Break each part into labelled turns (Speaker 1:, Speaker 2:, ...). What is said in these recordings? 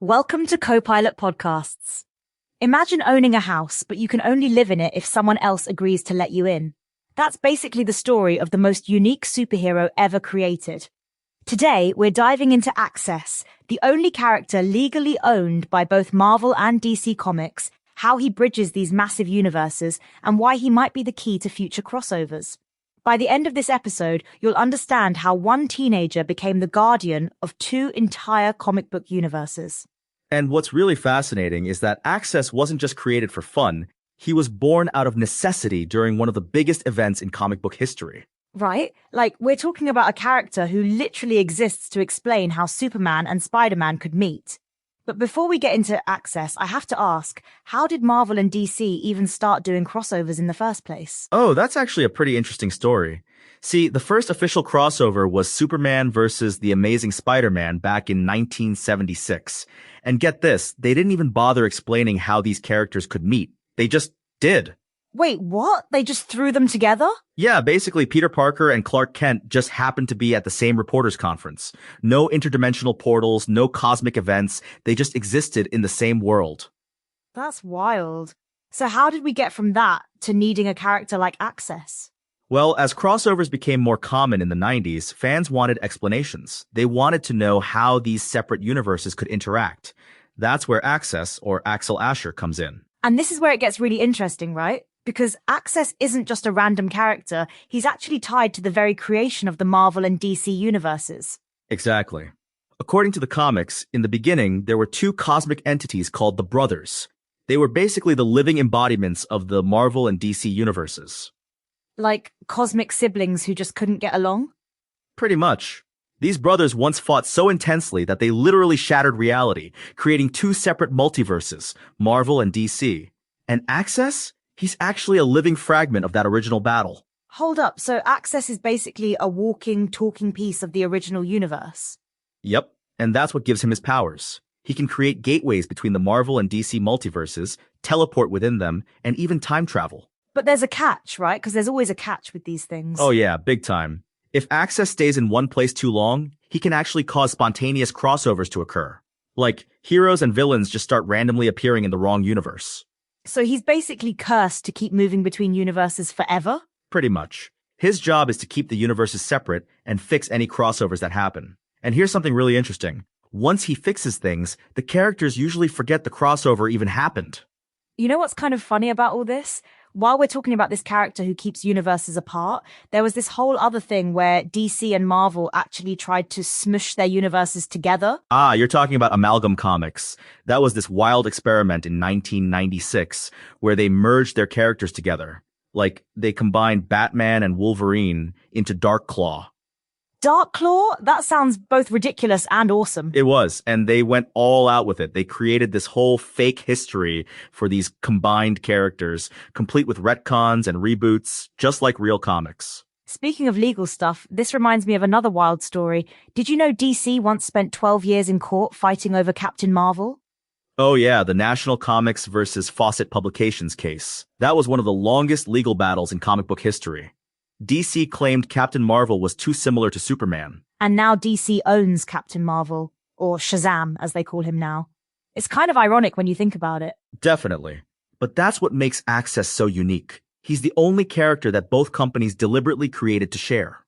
Speaker 1: Welcome to Copilot Podcasts. Imagine owning a house, but you can only live in it if someone else agrees to let you in. That's basically the story of the most unique superhero ever created. Today, we're diving into Access, the only character legally owned by both Marvel and DC Comics, how he bridges these massive universes, and why he might be the key to future crossovers. By the end of this episode, you'll understand how one teenager became the guardian of two entire comic book universes.
Speaker 2: And what's really fascinating is that Access wasn't just created for fun, he was born out of necessity during one of the biggest events in comic book history.
Speaker 1: Right? Like, we're talking about a character who literally exists to explain how Superman and Spider-Man could meet. But before we get into Access, I have to ask, how did Marvel and DC even start doing crossovers in the first place?
Speaker 2: Oh, that's actually a pretty interesting story. See, the first official crossover was Superman versus the Amazing Spider-Man back in 1976. And get this, they didn't even bother explaining how these characters could meet. They just did.
Speaker 1: Wait, what? They just threw them together?
Speaker 2: Yeah, basically Peter Parker and Clark Kent just happened to be at the same reporters conference. No interdimensional portals, no cosmic events. They just existed in the same world.
Speaker 1: That's wild. So how did we get from that to needing a character like Access?
Speaker 2: Well, as crossovers became more common in the 90s, fans wanted explanations. They wanted to know how these separate universes could interact. That's where Access, or Axel Asher, comes in.
Speaker 1: And this is where it gets really interesting, right? Because Access isn't just a random character, he's actually tied to the very creation of the Marvel and DC universes.
Speaker 2: Exactly. According to the comics, in the beginning, there were two cosmic entities called the Brothers. They were basically the living embodiments of the Marvel and DC universes.
Speaker 1: Like cosmic siblings who just couldn't get along?
Speaker 2: Pretty much. These brothers once fought so intensely that they literally shattered reality, creating two separate multiverses, Marvel and DC. And Access? He's actually a living fragment of that original battle.
Speaker 1: Hold up, so Access is basically a walking, talking piece of the original universe?
Speaker 2: Yep, and that's what gives him his powers. He can create gateways between the Marvel and DC multiverses, teleport within them, and even time travel.
Speaker 1: But there's a catch, right? Because there's always a catch with these things.
Speaker 2: Oh yeah, big time. If Access stays in one place too long, he can actually cause spontaneous crossovers to occur. Like, heroes and villains just start randomly appearing in the wrong universe.
Speaker 1: So he's basically cursed to keep moving between universes forever?
Speaker 2: Pretty much. His job is to keep the universes separate and fix any crossovers that happen. And here's something really interesting. Once he fixes things, the characters usually forget the crossover even happened.
Speaker 1: You know what's kind of funny about all this? While we're talking about this character who keeps universes apart, there was this whole other thing where DC and Marvel actually tried to smush their universes together.
Speaker 2: Ah, you're talking about Amalgam Comics. That was this wild experiment in 1996 where they merged their characters together. Like, they combined Batman and Wolverine into Darkclaw.
Speaker 1: Darkclaw? That sounds both ridiculous and awesome.
Speaker 2: It was, and they went all out with it. They created this whole fake history for these combined characters, complete with retcons and reboots, just like real comics.
Speaker 1: Speaking of legal stuff, this reminds me of another wild story. Did you know DC once spent 12 years in court fighting over Captain Marvel?
Speaker 2: Oh yeah, the National Comics versus Fawcett Publications case. That was one of the longest legal battles in comic book history. DC claimed Captain Marvel was too similar to Superman.
Speaker 1: And now DC owns Captain Marvel, or Shazam, as they call him now. It's kind of ironic when you think about it.
Speaker 2: Definitely. But that's what makes Access so unique. He's the only character that both companies deliberately created to share.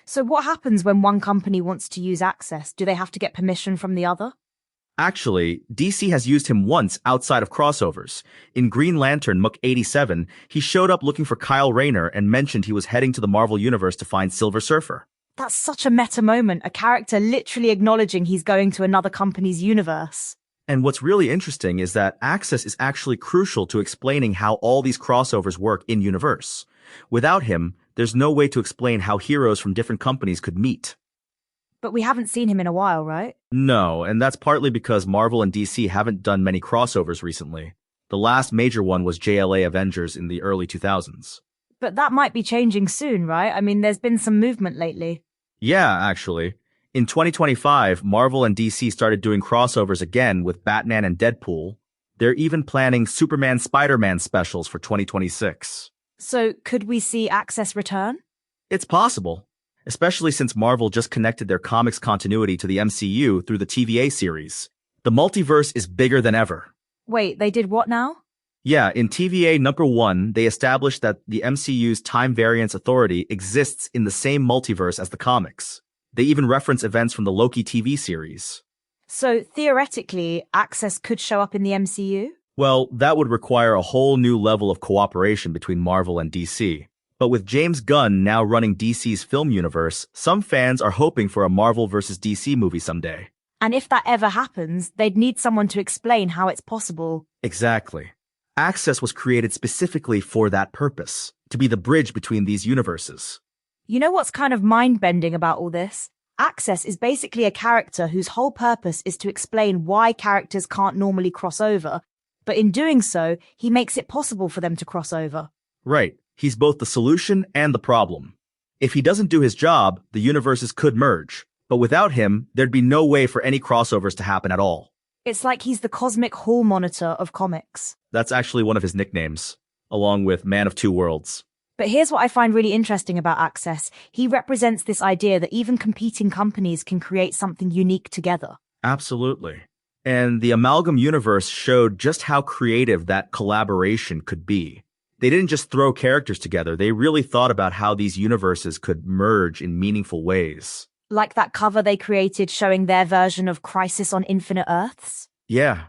Speaker 1: So what happens when one company wants to use Access? Do they have to get permission from the other?
Speaker 2: Actually, DC has used him once outside of crossovers. In Green Lantern Muck 87, he showed up looking for Kyle Rayner and mentioned he was heading to the Marvel Universe to find Silver Surfer.
Speaker 1: That's such a meta moment, a character literally acknowledging he's going to another company's universe.
Speaker 2: And what's really interesting is that Access is actually crucial to explaining how all these crossovers work in-universe. Without him, there's no way to explain how heroes from different companies could meet.
Speaker 1: But we haven't seen him in a while, right?
Speaker 2: No, and that's partly because Marvel and DC haven't done many crossovers recently. The last major one was JLA Avengers in the early 2000s.
Speaker 1: But that might be changing soon, right? I mean, there's been some movement lately.
Speaker 2: Yeah, actually. In 2025, Marvel and DC started doing crossovers again with Batman and Deadpool. They're even planning Superman Spider-Man specials for 2026.
Speaker 1: So could we see Access return?
Speaker 2: It's possible, especially since Marvel just connected their comics continuity to the MCU through the TVA series. The multiverse is bigger than ever.
Speaker 1: Wait, they did what now?
Speaker 2: Yeah, in TVA number 1, they established that the MCU's Time Variance Authority exists in the same multiverse as the comics. They even reference events from the Loki TV series.
Speaker 1: So theoretically, Access could show up in the MCU?
Speaker 2: Well, that would require a whole new level of cooperation between Marvel and DC. But with James Gunn now running DC's film universe, some fans are hoping for a Marvel vs. DC movie someday.
Speaker 1: And if that ever happens, they'd need someone to explain how it's possible.
Speaker 2: Exactly. Access was created specifically for that purpose, to be the bridge between these universes.
Speaker 1: You know what's kind of mind-bending about all this? Access is basically a character whose whole purpose is to explain why characters can't normally cross over, but in doing so, he makes it possible for them to cross over.
Speaker 2: Right. He's both the solution and the problem. If he doesn't do his job, the universes could merge. But without him, there'd be no way for any crossovers to happen at all.
Speaker 1: It's like he's the cosmic hall monitor of comics.
Speaker 2: That's actually one of his nicknames, along with Man of Two Worlds.
Speaker 1: But here's what I find really interesting about Access. He represents this idea that even competing companies can create something unique together.
Speaker 2: Absolutely. And the Amalgam Universe showed just how creative that collaboration could be. They didn't just throw characters together, they really thought about how these universes could merge in meaningful ways.
Speaker 1: Like that cover they created showing their version of Crisis on Infinite Earths?
Speaker 2: Yeah.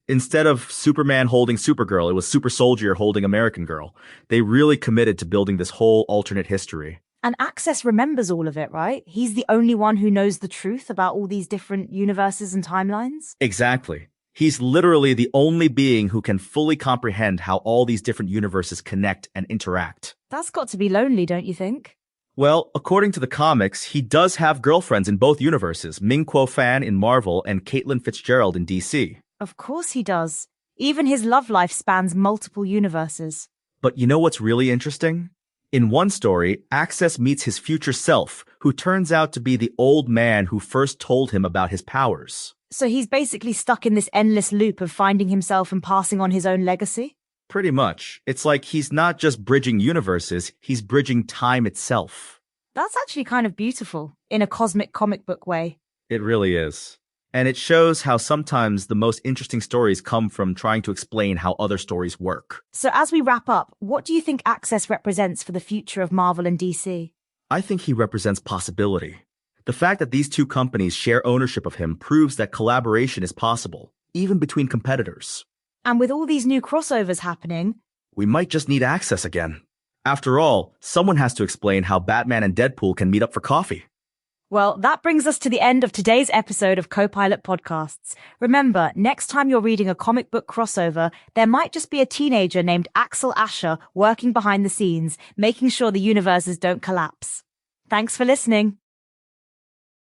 Speaker 2: Instead of Superman holding Supergirl, it was Super Soldier holding American Girl. They really committed to building this whole alternate history.
Speaker 1: And Access remembers all of it, right? He's the only one who knows the truth about all these different universes and timelines?
Speaker 2: Exactly. He's literally the only being who can fully comprehend how all these different universes connect and interact.
Speaker 1: That's got to be lonely, don't you think?
Speaker 2: Well, according to the comics, he does have girlfriends in both universes, Ming-Kuo Fan in Marvel and Caitlin Fitzgerald in DC.
Speaker 1: Of course he does. Even his love life spans multiple universes.
Speaker 2: But you know what's really interesting? In one story, Access meets his future self, who turns out to be the old man who first told him about his powers.
Speaker 1: So he's basically stuck in this endless loop of finding himself and passing on his own legacy?
Speaker 2: Pretty much. It's like he's not just bridging universes, he's bridging time itself.
Speaker 1: That's actually kind of beautiful, in a cosmic comic book way.
Speaker 2: It really is. And it shows how sometimes the most interesting stories come from trying to explain how other stories work.
Speaker 1: So as we wrap up, what do you think Access represents for the future of Marvel and DC?
Speaker 2: I think he represents possibility. The fact that these two companies share ownership of him proves that collaboration is possible, even between competitors.
Speaker 1: And with all these new crossovers happening,
Speaker 2: we might just need Access again. After all, someone has to explain how Batman and Deadpool can meet up for coffee.
Speaker 1: Well, that brings us to the end of today's episode of Copilot Podcasts. Remember, next time you're reading a comic book crossover, there might just be a teenager named Axel Asher working behind the scenes, making sure the universes don't collapse. Thanks for listening.